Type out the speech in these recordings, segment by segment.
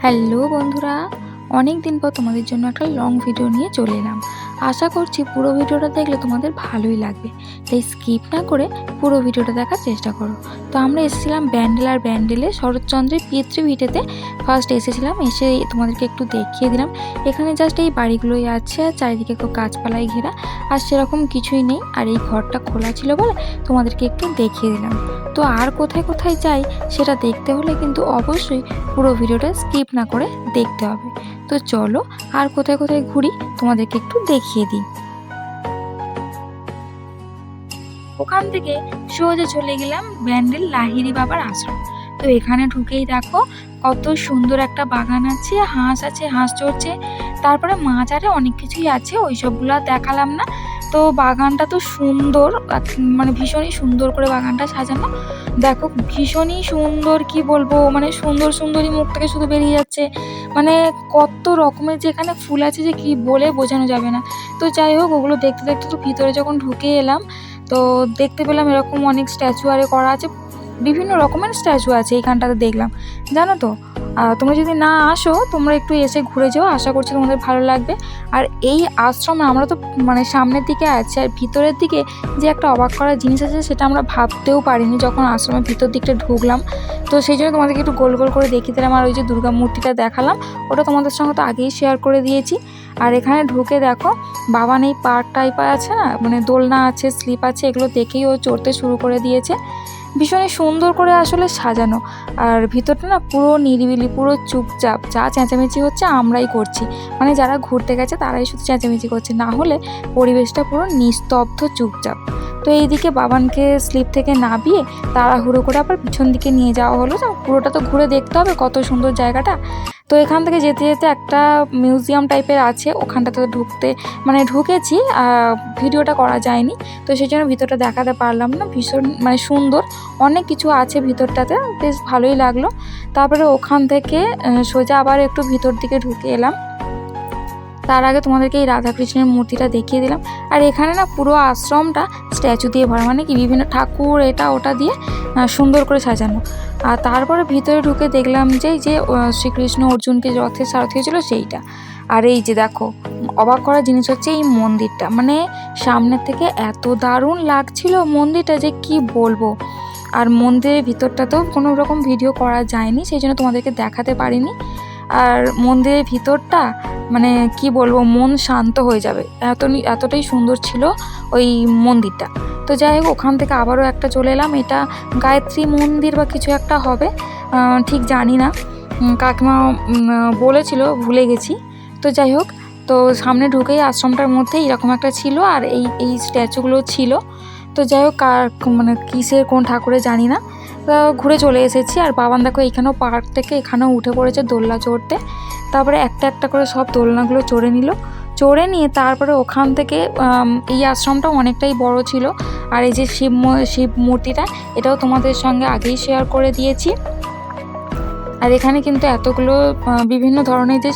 Hello বন্ধুরা, অনেক দিন পর তোমাদের জন্য একটা লং ভিডিও নিয়ে চলে এলাম। আশা করছি পুরো ভিডিওটা দেখলে তোমাদের ভালোই লাগবে, তাই স্কিপ না করে পুরো ভিডিওটা দেখার চেষ্টা করো। তো আমরা এসেছিলাম ব্যান্ডেল, আর ব্যান্ডেলে শরৎচন্দ্রের পিতৃভিটেতে ফার্স্ট এসেছিলাম। এসে তোমাদেরকে একটু দেখিয়ে দিলাম। এখানে জাস্ট এই বাড়িগুলোই আছে, আর চারিদিকে খুব গাছপালায় ঘেরা, আর সেরকম কিছুই নেই। আর এই ঘরটা খোলা ছিল বলে তোমাদেরকে একটু দেখিয়ে দিলাম। তো আর কোথায় কোথায় যাই সেটা দেখতে হলে কিন্তু অবশ্যই পুরো ভিডিওটা স্কিপ না করে দেখতে হবে। তো চলো আর কোথায় কোথায় ঘুরি তোমাদেরকে একটু দেখিয়ে দিই। ওখান থেকে সোজা চলে গেলাম ব্যান্ডেল লাহিড়ী বাবার আশ্রম। তো এখানে ঢুকেই দেখো কত সুন্দর একটা বাগান আছে, হাঁস আছে, হাঁস চড়ছে, তারপরে মাছ আরে অনেক কিছুই আছে, ওইসবগুলো আর দেখালাম না। তো বাগানটা তো সুন্দর, মানে ভীষণই সুন্দর করে বাগানটা সাজানো। দেখো ভীষণই সুন্দর, কি বলবো, মানে সুন্দর সুন্দরই মুখ থেকে শুধু বেরিয়ে যাচ্ছে। মানে কত রকমের যে এখানে ফুল আছে যে কি বলে বোঝানো যাবে না। তো যাই হোক, ওগুলো দেখতে দেখতে তো ভিতরে যখন ঢুকে এলাম, তো দেখতে পেলাম এরকম অনেক স্ট্যাচু আরে করা আছে, বিভিন্ন রকমের স্ট্যাচু আছে এইখানটাতে দেখলাম, জানো তো। তোমরা যদি না আসো, তোমরা একটু এসে ঘুরে যাও, আশা করছি তোমাদের ভালো লাগবে। আর এই আশ্রমে আমরা তো মানে সামনের দিকে আছি, আর ভিতরের দিকে যে একটা অবাক করার জিনিস আছে সেটা আমরা ভাবতেও পারিনি যখন আশ্রমের ভিতর দিকটা ঢুকলাম। তো সেই জন্য তোমাদেরকে একটু গোল গোল করে দেখিয়ে দিলাম। আর ওই যে দুর্গা মূর্তিটা দেখালাম, ওটা তোমাদের সঙ্গে তো আগেই শেয়ার করে দিয়েছি। আর এখানে ঢুকে দেখো বাবান এই পার্ক টাইপের আছে না, মানে দোলনা আছে, স্লিপ আছে, এগুলো দেখেই ও চড়তে শুরু করে দিয়েছে। ভীষণই সুন্দর করে আসলে সাজানো। আর ভিতরটা না পুরো নিরিবিলি, পুরো চুপচাপ, যা চেঁচামেচি হচ্ছে আমরাই করছি, মানে যারা ঘুরতে গেছে তারাই শুধু চেঁচামেচি করছে, না হলে পরিবেশটা পুরো নিস্তব্ধ চুপচাপ। তো এইদিকে বাবানকে স্লিপ থেকে নামিয়ে তাড়াহুড়ো করে আবার পিছন দিকে নিয়ে যাওয়া হলো, যে পুরোটা তো ঘুরে দেখতে হবে কত সুন্দর জায়গাটা। তো এখান থেকে যেতে যেতে একটা মিউজিয়াম টাইপের আছে, ওখানটাতে ঢুকতে মানে ঢুকেছি, ভিডিওটা করা যায়নি, তো সেই জন্য ভিতরটা দেখাতে পারলাম না। ভীষণ মানে সুন্দর, অনেক কিছু আছে ভিতরটাতে, বেশ ভালোই লাগলো। তারপরে ওখান থেকে সোজা আবার একটু ভিতর দিকে ঢুকে এলাম। তার আগে তোমাদেরকে এই রাধাকৃষ্ণের মূর্তিটা দেখিয়ে দিলাম। আর এখানে না পুরো আশ্রমটা স্ট্যাচু দিয়ে ভরা, মানে কি বিভিন্ন ঠাকুর এটা ওটা দিয়ে সুন্দর করে সাজানো। আর তারপরে ভিতরে ঢুকে দেখলাম যে শ্রীকৃষ্ণ অর্জুনকে রথে সারথি হয়েছিল সেইটা। আর এই যে দেখো অবাক করা জিনিস হচ্ছে এই মন্দিরটা, মানে সামনের থেকে এত দারুণ লাগছিল মন্দিরটা যে কি বলবো। আর মন্দিরের ভিতরটাতেও কোনো রকম ভিডিও করা যায়নি, সেই জন্য তোমাদেরকে দেখাতে পারিনি। আর মন্দিরের ভিতরটা মানে কি বলবো, মন শান্ত হয়ে যাবে, এতটাই সুন্দর ছিল ওই মন্দিরটা। তো যাই হোক, ওখান থেকে আবারও একটা চলে এলাম, এটা গায়ত্রী মন্দির বা কিছু একটা হবে, ঠিক জানি না, কাকিমা বলেছিল, ভুলে গেছি। তো যাই হোক, তো সামনে ঢুকেই আশ্রমটার মধ্যে এরকম একটা ছিল, আর এই এই স্ট্যাচুগুলো ছিল। তো যাই হোক, মানে কিসের কোন ঠাকুরের জানি না। তো ঘুরে চলে এসেছি। আর বাবান দেখো এইখানেও পার্ক থেকে এখানেও উঠে পড়েছে দোলনা চড়তে। তারপরে একটা একটা করে সব দোলনাগুলো চড়ে নিল, চড়ে নিয়ে তারপরে ওখান থেকে এই আশ্রমটা অনেকটাই বড় ছিল। আর এই যে শিব মূর্তিটা, এটাও তোমাদের সঙ্গে আগেই শেয়ার করে দিয়েছি। আর এখানে কিন্তু এতগুলো বিভিন্ন ধরনের যে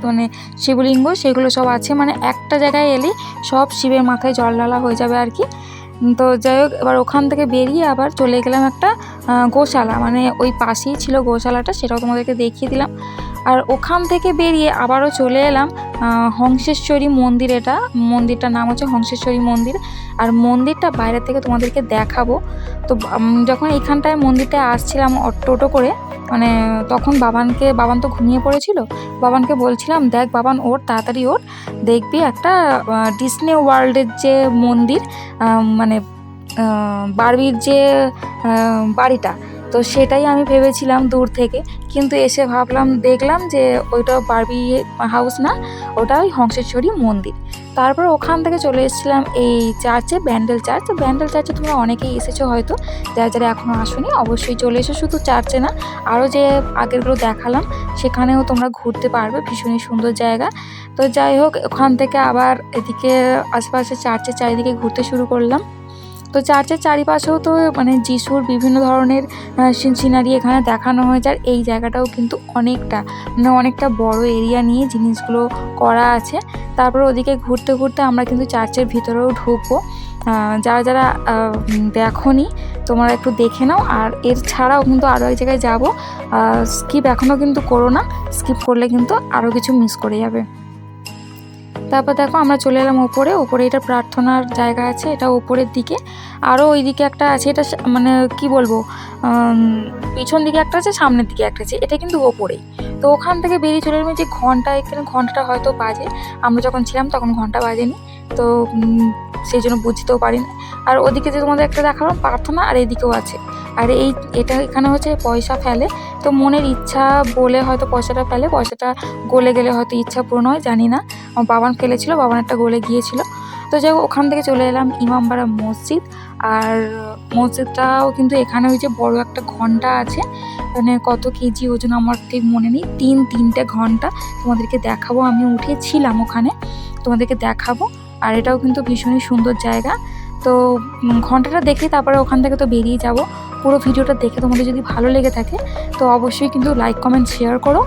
মানে শিবলিঙ্গ সেগুলো সব আছে, মানে একটা জায়গায় এলেই সব শিবের মাথায় জল ঢালা হয়ে যাবে আর কি। তো যাই হোক, এবার ওখান থেকে বেরিয়ে আবার চলে গেলাম একটা গোশালা, মানে ওই পাশেই ছিল গোশালাটা, সেটাও তোমাদেরকে দেখিয়ে দিলাম। আর ওখান থেকে বেরিয়ে আবারও চলে এলাম হংসেশ্বরী মন্দির, এটা মন্দিরটার নাম হচ্ছে হংসেশ্বরী মন্দির। আর মন্দিরটা বাইরে থেকে তোমাদেরকে দেখাবো। তো যখন এইখানটায় মন্দিরটায় আসছিলাম টোটো করে, মানে তখন বাবান তো ঘুমিয়ে পড়েছিল, বাবানকে বলছিলাম, দেখ বাবান ওঠ, তাড়াতাড়ি ওঠ, দেখবি একটা ডিসনি ওয়ার্ল্ডের যে মন্দির, মানে বারবির যে বাড়িটা, তো সেটাই আমি ভেবেছিলাম দূর থেকে, কিন্তু এসে দেখলাম যে ওইটা বারবি হাউস না, ওটা ওই হংসেশ্বরী মন্দির। তারপর ওখান থেকে চলে এসেছিলাম এই চার্চে, ব্যান্ডেল চার্চ। তো ব্যান্ডেল চার্চে তোমরা অনেকেই এসেছো হয়তো, যারা যারা এখনও আসোনি অবশ্যই চলে এসো। শুধু চার্চে না, আরও যে আগেরগুলো দেখালাম সেখানেও তোমরা ঘুরতে পারবে, ভীষণই সুন্দর জায়গা। তো যাই হোক, ওখান থেকে আবার এদিকে আশপাশে চার্চের চারিদিকে ঘুরতে শুরু করলাম। তো চার্চের চারিপাশেও তো মানে যিশুর বিভিন্ন ধরনের সিনারি এখানে দেখানো হয়েছে। আর এই জায়গাটাও কিন্তু অনেকটা বড় এরিয়া নিয়ে জিনিসগুলো করা আছে। তারপর ওদিকে ঘুরতে ঘুরতে আমরা কিন্তু চার্চের ভিতরেও ঢুকবো। যারা যারা দেখোনি তোমরা একটু দেখে নাও। আর এর ছাড়াও কিন্তু আরও এক জায়গায় যাবো, স্কিপ এখনও কিন্তু করো না, স্কিপ করলে কিন্তু আরও কিছু মিস করে যাবে। তারপর দেখো আমরা চলে এলাম ওপরে এটা প্রার্থনার জায়গা আছে, এটা ওপরের দিকে। আরও ওই দিকে একটা আছে, এটা মানে কি বলবো, পিছন দিকে একটা আছে, সামনের দিকে একটা আছে, এটা কিন্তু ওপরেই। তো ওখান থেকে বেরিয়ে চলে এলাম যে এখানে ঘন্টাটা হয়তো বাজে, আমরা যখন ছিলাম তখন ঘন্টা বাজেনি, তো সেই জন্য বুঝতেও পারিনি। আর ওদিকে যে তোমাদের একটা দেখালাম প্রার্থনা, আর এদিকেও আছে। আর এটা এখানে হচ্ছে পয়সা ফেলে, তো মনের ইচ্ছা বলে হয়তো পয়সাটা ফেলে, পয়সাটা গলে গেলে হয়তো ইচ্ছা পূরণ হয়, জানি না। আমার বাবান ফেলেছিল, বাবান একটা গলে গিয়েছিল। তো যাই হোক, ওখান থেকে চলে এলাম ইমামবাড়া মসজিদ। আর মসজিদটাও কিন্তু এখানে ওই যে বড় একটা ঘন্টা আছে, মানে কত কেজি ওজন আমার ঠিক মনে নেই, তিনটে ঘন্টা তোমাদেরকে দেখাবো, আমি উঠেছিলাম ওখানে, তোমাদেরকে দেখাবো। আর এটাও কিন্তু ভীষণই সুন্দর জায়গা। তো ঘন্টাটা দেখে তারপরে ওখান থেকে তো বেরিয়ে যাব। পুরো ভিডিওটা দেখে তোমাদের যদি ভালো লেগে থাকে তো অবশ্যই কিন্তু লাইক কমেন্ট শেয়ার করো।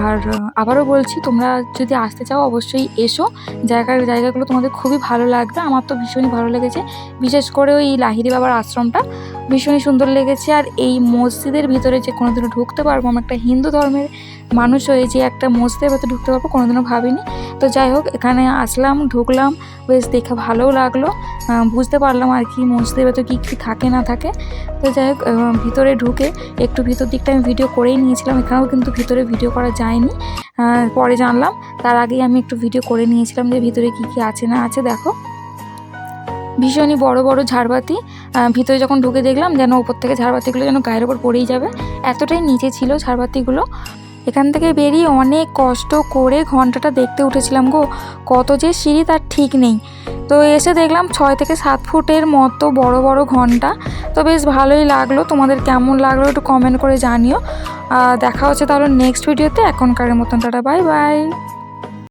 আর আবারও বলছি, তোমরা যদি আসতে চাও অবশ্যই এসো, জায়গাগুলো তোমাদের খুবই ভালো লাগবে। আমার তো ভীষণই ভালো লেগেছে, বিশেষ করে ওই লাহিড়ী বাবার আশ্রমটা ভীষণই সুন্দর লেগেছে। আর এই মসজিদের ভিতরে যে কোনোদিনও ঢুকতে পারবো, আমি একটা হিন্দু ধর্মের মানুষ হয়ে যে একটা মসজিদের ভেতরে ঢুকতে পারবো কোনোদিনও ভাবিনি। তো যাই হোক, এখানে আসলাম, ঢুকলাম, বেশ দেখে ভালোও লাগলো, বুঝতে পারলাম আর কি মসজিদের ভেতরে কী কী থাকে না থাকে। তো যাই হোক, ভিতরে ঢুকে একটু ভিতর দিকটা আমি ভিডিও করেই নিয়েছিলাম, এখানেও কিন্তু ভিতরে ভিডিও করা যায়নি, পরে জানলাম। তার আগেই আমি একটু ভিডিও করে নিয়েছিলাম যে ভিতরে কী কী আছে না আছে। দেখো ভীষণই বড় বড় ঝাড়বাতি, ভিতরে যখন ঢুকে দেখলাম যেন ওপর থেকে ঝাড়বাতিগুলো যেন গায়ের ওপর পড়েই যাবে, এতটাই নিচে ছিল ঝাড়বাতিগুলো। এখান থেকে বেরিয়ে অনেক কষ্ট করে ঘন্টাটা দেখতে উঠেছিলাম গো, কত যে সিঁড়ি তার ঠিক নেই। তো এসে দেখলাম 6 থেকে 7 ফুটের মতো বড় বড় ঘন্টা। তো বেশ ভালোই লাগলো, তোমাদের কেমন লাগলো একটু কমেন্ট করে জানিও। দেখা হচ্ছে তাহলে নেক্সট ভিডিওতে, এখনকারের মতন টাটা, বাই বাই।